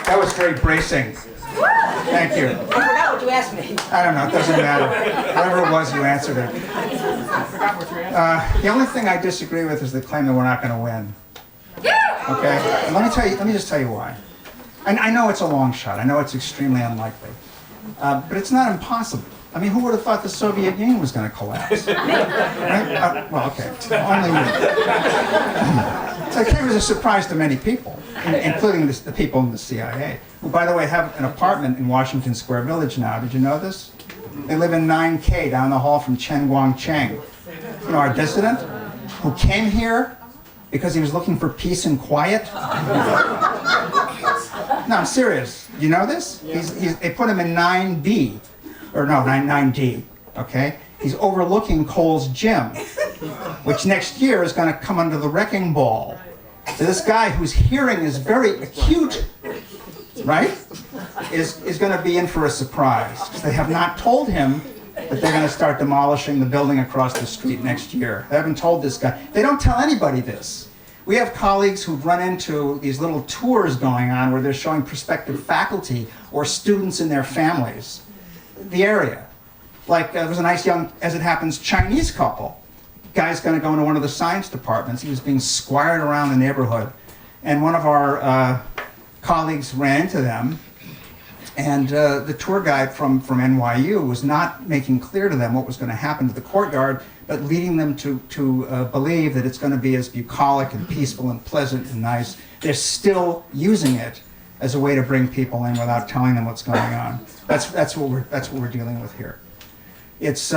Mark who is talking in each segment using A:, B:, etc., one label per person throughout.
A: That was very bracing. Thank you.
B: I forgot what you asked me.
A: I don't know, it doesn't matter. Whatever it was, you answered it. The only thing I disagree with is the claim that we're not going to win. Okay? And let me just tell you why. I know it's a long shot. I know it's extremely unlikely. But it's not impossible. I mean, who would have thought the Soviet Union was going to collapse? Right? Well, okay. Only me. So it came as a surprise to many people, including the people in the CIA, who, by the way, have an apartment in Washington Square Village now. Did you know this? They live in 9K down the hall from Chen Guangcheng. You know, our dissident, who came here because he was looking for peace and quiet. No, I'm serious. You know this? They put him in 9B. Or no, 9D, okay? He's overlooking Cole's gym, which next year is going to come under the wrecking ball. So this guy whose hearing is very acute, right, is going to be in for a surprise. Because they have not told him that they're going to start demolishing the building across the street next year. They haven't told this guy. They don't tell anybody this. We have colleagues who've run into these little tours going on where they're showing prospective faculty or students and their families the area. Like there was a nice young, as it happens, Chinese couple. Guy's going to go into one of the science departments. He was being squired around the neighborhood. And one of our colleagues ran into them. And the tour guide from NYU was not making clear to them what was going to happen to the courtyard, but leading them to believe that it's going to be as bucolic and peaceful and pleasant and nice. They're still using it as a way to bring people in without telling them what's going on. That's what we're dealing with here. It's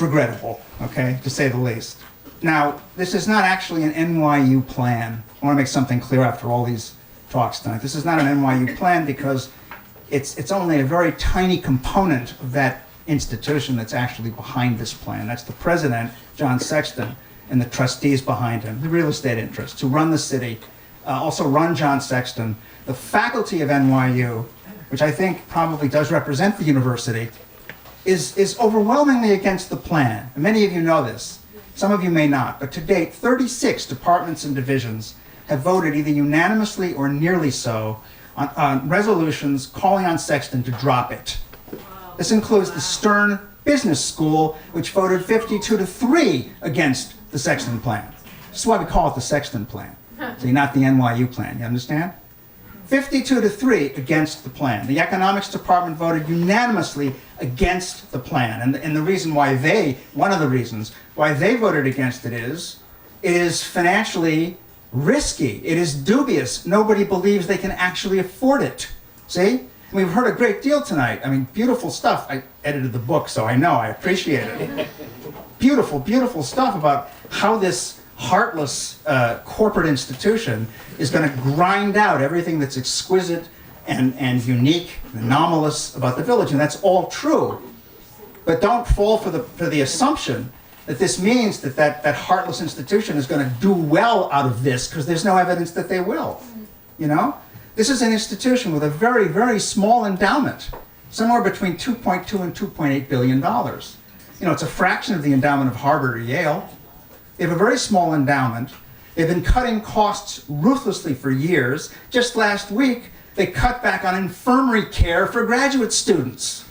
A: regrettable, okay, to say the least. Now, this is not actually an NYU plan. I want to make something clear after all these talks tonight. This is not an NYU plan because it's only a very tiny component of that institution that's actually behind this plan. That's the president, John Sexton, and the trustees behind him, the real estate interests who run the city, also run John Sexton. The faculty of NYU, which I think probably does represent the university, is overwhelmingly against the plan. And many of you know this. Some of you may not. But to date, 36 departments and divisions have voted either unanimously or nearly so on resolutions calling on Sexton to drop it. This includes the Stern Business School, which voted 52-3 against the Sexton plan. This is why we call it the Sexton plan. See, not the NYU plan, you understand? 52-3 against the plan. The economics department voted unanimously against the plan. And the reason why one of the reasons why they voted against it is financially risky. It is dubious. Nobody believes they can actually afford it. See? We've heard a great deal tonight. I mean, beautiful stuff. I edited the book, so I know, I appreciate it. Beautiful, beautiful stuff about how this heartless corporate institution is going to grind out everything that's exquisite and unique, and anomalous about the village, and that's all true. But don't fall for the assumption that this means that heartless institution is going to do well out of this, because there's no evidence that they will. You know? This is an institution with a very, very small endowment, somewhere between $2.2 and $2.8 billion. You know, it's a fraction of the endowment of Harvard or Yale. They have a very small endowment. They've been cutting costs ruthlessly for years. Just last week, they cut back on infirmary care for graduate students.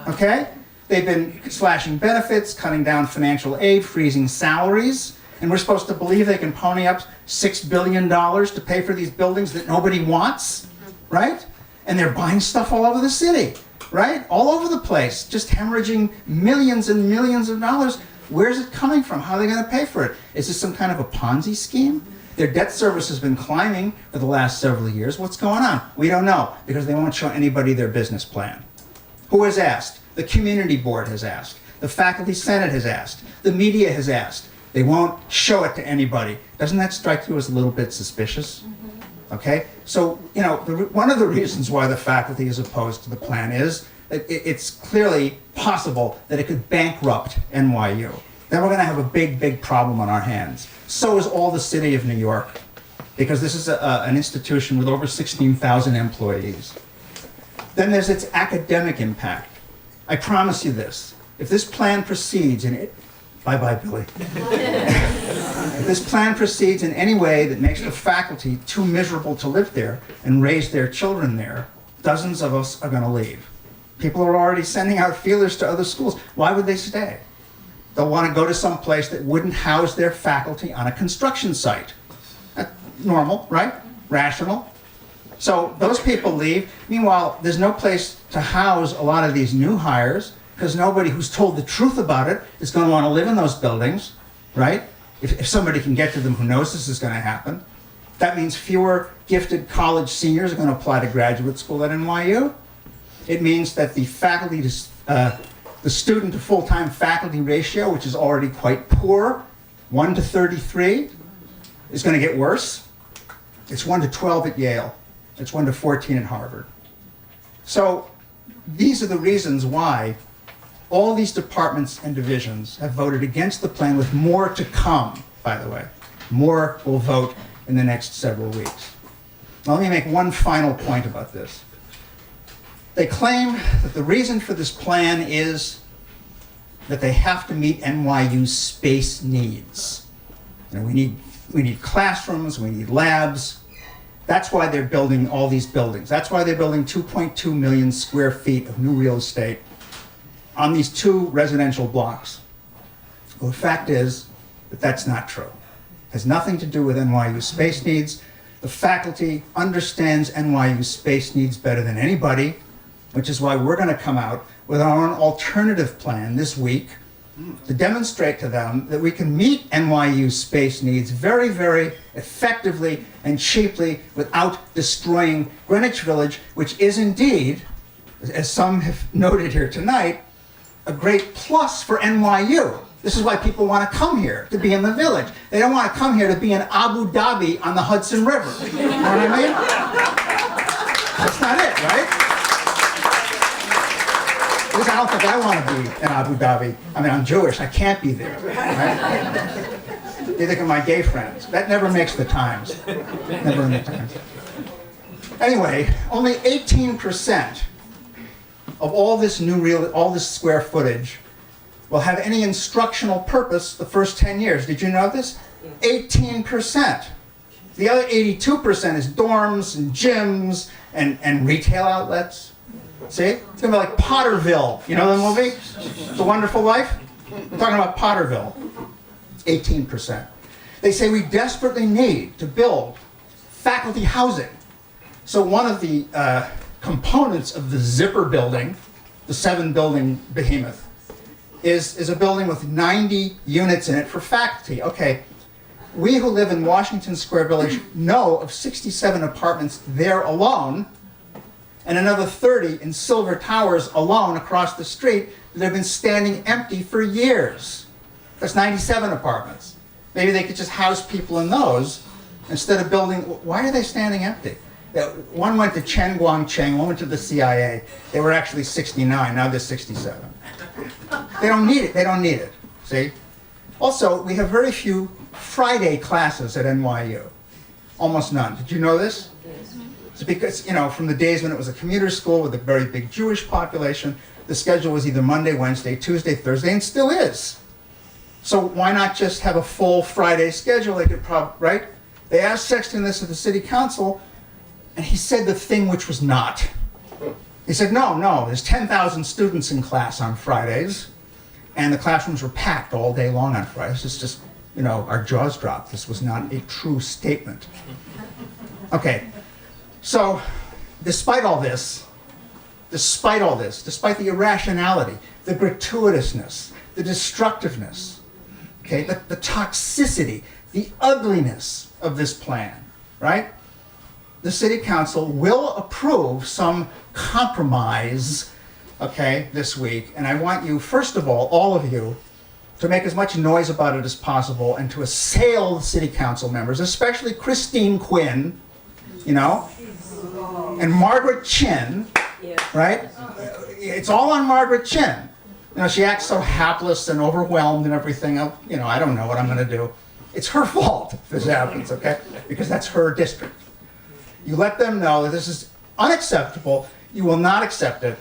A: Okay? They've been slashing benefits, cutting down financial aid, freezing salaries, and we're supposed to believe they can pony up $6 billion to pay for these buildings that nobody wants, right? And they're buying stuff all over the city, right? All over the place, just hemorrhaging millions and millions of dollars. Where's it coming from? How are they going to pay for it? Is this some kind of a Ponzi scheme? Their debt service has been climbing for the last several years. What's going on? We don't know, because they won't show anybody their business plan. Who has asked? The community board has asked. The faculty senate has asked. The media has asked. They won't show it to anybody. Doesn't that strike you as a little bit suspicious? Okay? So, you know, one of the reasons why the faculty is opposed to the plan is that it's clearly possible that it could bankrupt NYU. Then we're going to have a big, big problem on our hands. So is all the city of New York, because this is an institution with over 16,000 employees. Then there's its academic impact. I promise you this. If this plan proceeds and it Bye-bye, Billy. If this plan proceeds in any way that makes the faculty too miserable to live there and raise their children there, dozens of us are going to leave. People are already sending out feelers to other schools. Why would they stay? They'll want to go to some place that wouldn't house their faculty on a construction site. That's normal, right? Rational. So those people leave. Meanwhile, there's no place to house a lot of these new hires because nobody who's told the truth about it is going to want to live in those buildings, right? If somebody can get to them who knows this is going to happen. That means fewer gifted college seniors are going to apply to graduate school at NYU. It means that the faculty to the student to full-time faculty ratio, which is already quite poor, 1 to 33, is going to get worse. It's 1 to 12 at Yale. It's 1 to 14 at Harvard. So these are the reasons why all these departments and divisions have voted against the plan, with more to come, by the way. More will vote in the next several weeks. Now let me make one final point about this. They claim that the reason for this plan is that they have to meet NYU's space needs. You know, we need classrooms, we need labs. That's why they're building all these buildings. That's why they're building 2.2 million square feet of new real estate on these 2 residential blocks. Well, the fact is that that's not true. It has nothing to do with NYU's space needs. The faculty understands NYU's space needs better than anybody, which is why we're going to come out with our own alternative plan this week to demonstrate to them that we can meet NYU's space needs very, very effectively and cheaply without destroying Greenwich Village, which is indeed, as some have noted here tonight, a great plus for NYU. This is why people want to come here, to be in the village. They don't want to come here to be in Abu Dhabi on the Hudson River. You know what I mean? That's not it, right? Because I don't think I want to be in Abu Dhabi. I mean, I'm Jewish. I can't be there. Right? They think of my gay friends. That never makes the Times. Never in the Times. Anyway, only 18% of all this all this square footage will have any instructional purpose the first 10 years. Did you know this? 18%. The other 82% is dorms and gyms and retail outlets. See? It's going to be like Potterville. You know the movie? It's a Wonderful Life? We're talking about Potterville. 18%. They say we desperately need to build faculty housing. So one of the components of the Zipper building, the 7-building behemoth, is a building with 90 units in it for faculty. Okay, we who live in Washington Square Village know of 67 apartments there alone, and another 30 in Silver Towers alone across the street that have been standing empty for years. That's 97 apartments. Maybe they could just house people in those instead of building. Why are they standing empty? One went to Chen Guangcheng, one went to the CIA. They were actually 69, now they're 67. They don't need it, they don't need it, see? Also, we have very few Friday classes at NYU. Almost none. Did you know this? It's because, you know, from the days when it was a commuter school with a very big Jewish population, the schedule was either Monday, Wednesday, Tuesday, Thursday, and still is. So why not just have a full Friday schedule? They could right? They asked Sexton this at the city council, and he said the thing which was not. He said, no, there's 10,000 students in class on Fridays, and the classrooms were packed all day long on Fridays. It's just, you know, our jaws dropped. This was not a true statement. Okay, so despite this, despite the irrationality, the gratuitousness, the destructiveness, okay, the toxicity, the ugliness of this plan, right? The city council will approve some compromise, okay, this week. And I want you, first of all of you, to make as much noise about it as possible and to assail the city council members, especially Christine Quinn, you know, and Margaret Chin, right? It's all on Margaret Chin. You know, she acts so hapless and overwhelmed and everything. You know, I don't know what I'm going to do. It's her fault if this happens, okay? Because that's her district. You let them know that this is unacceptable. You will not accept it.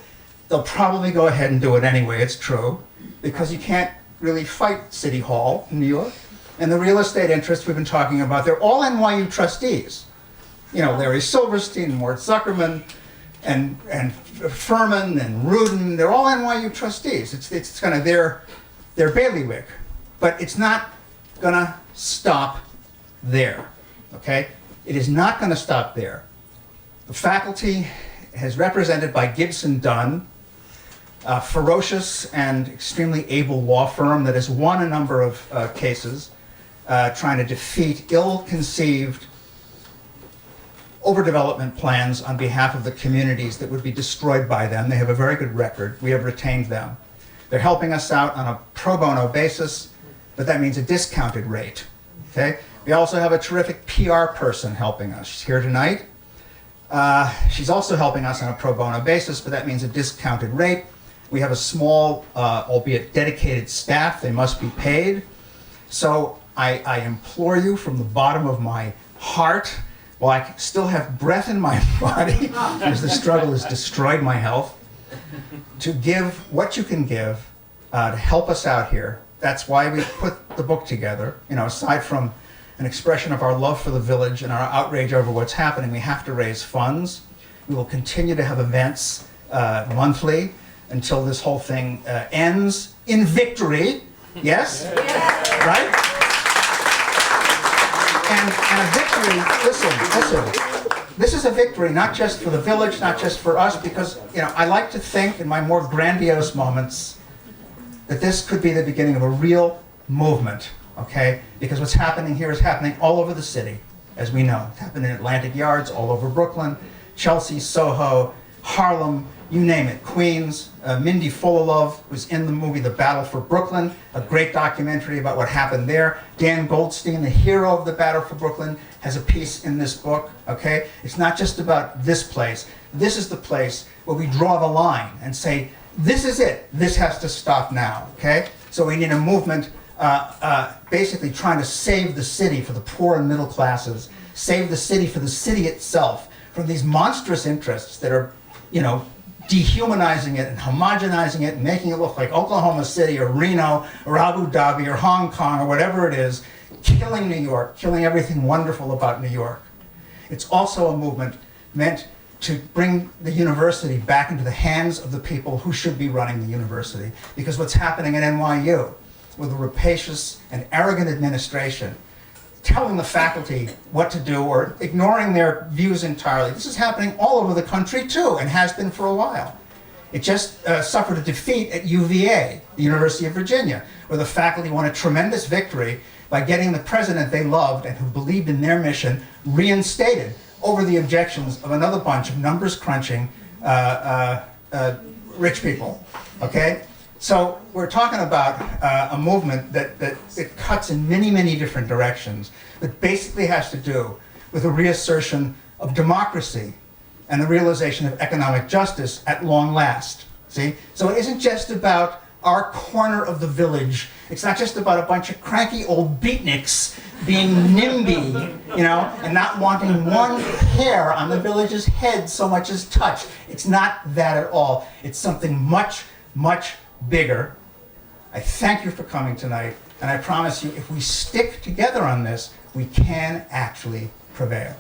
A: They'll probably go ahead and do it anyway. It's true. Because you can't really fight City Hall in New York. And the real estate interests we've been talking about, they're all NYU trustees. You know, Larry Silverstein, Mort Zuckerman, and Furman and Rudin, they're all NYU trustees. It's kind of their bailiwick. But it's not gonna stop there, okay? It is not gonna stop there. The faculty is represented by Gibson Dunn, a ferocious and extremely able law firm that has won a number of cases trying to defeat ill-conceived overdevelopment plans on behalf of the communities that would be destroyed by them. They have a very good record. We have retained them. They're helping us out on a pro bono basis, but that means a discounted rate, okay? We also have a terrific PR person helping us. She's here tonight. She's also helping us on a pro bono basis, but that means a discounted rate. We have a small, albeit dedicated staff. They must be paid. So I implore you from the bottom of my heart, while I still have breath in my body, because the struggle has destroyed my health, to give what you can give to help us out here. That's why we put the book together. You know, aside from an expression of our love for the village and our outrage over what's happening, we have to raise funds. We will continue to have events monthly until this whole thing ends in victory. Yes? Yeah. Right? And a victory, listen, this is a victory not just for the village, not just for us, because, you know, I like to think in my more grandiose moments that this could be the beginning of a real movement, okay? Because what's happening here is happening all over the city, as we know. It's happening in Atlantic Yards, all over Brooklyn, Chelsea, Soho, Harlem, you name it, Queens. Mindy Fullilove was in the movie The Battle for Brooklyn, a great documentary about what happened there. Dan Goldstein, the hero of The Battle for Brooklyn, has a piece in this book, okay? It's not just about this place. This is the place where we draw the line and say, this is it. This has to stop now, okay? So we need a movement basically trying to save the city for the poor and middle classes, save the city for the city itself from these monstrous interests that are, you know, dehumanizing it and homogenizing it and making it look like Oklahoma City or Reno or Abu Dhabi or Hong Kong or whatever it is, killing New York, killing everything wonderful about New York. It's also a movement meant to bring the university back into the hands of the people who should be running the university. Because what's happening at NYU with a rapacious and arrogant administration telling the faculty what to do or ignoring their views entirely. This is happening all over the country too, and has been for a while. It just suffered a defeat at UVA, the University of Virginia, where the faculty won a tremendous victory by getting the president they loved and who believed in their mission reinstated over the objections of another bunch of numbers crunching rich people, okay? So we're talking about a movement that it cuts in many, many different directions, that basically has to do with a reassertion of democracy and the realization of economic justice at long last, see? So it isn't just about our corner of the village. It's not just about a bunch of cranky old beatniks being NIMBY, you know, and not wanting one hair on the village's head so much as touched. It's not that at all. It's something much, much bigger. I thank you for coming tonight, and I promise you, if we stick together on this, we can actually prevail.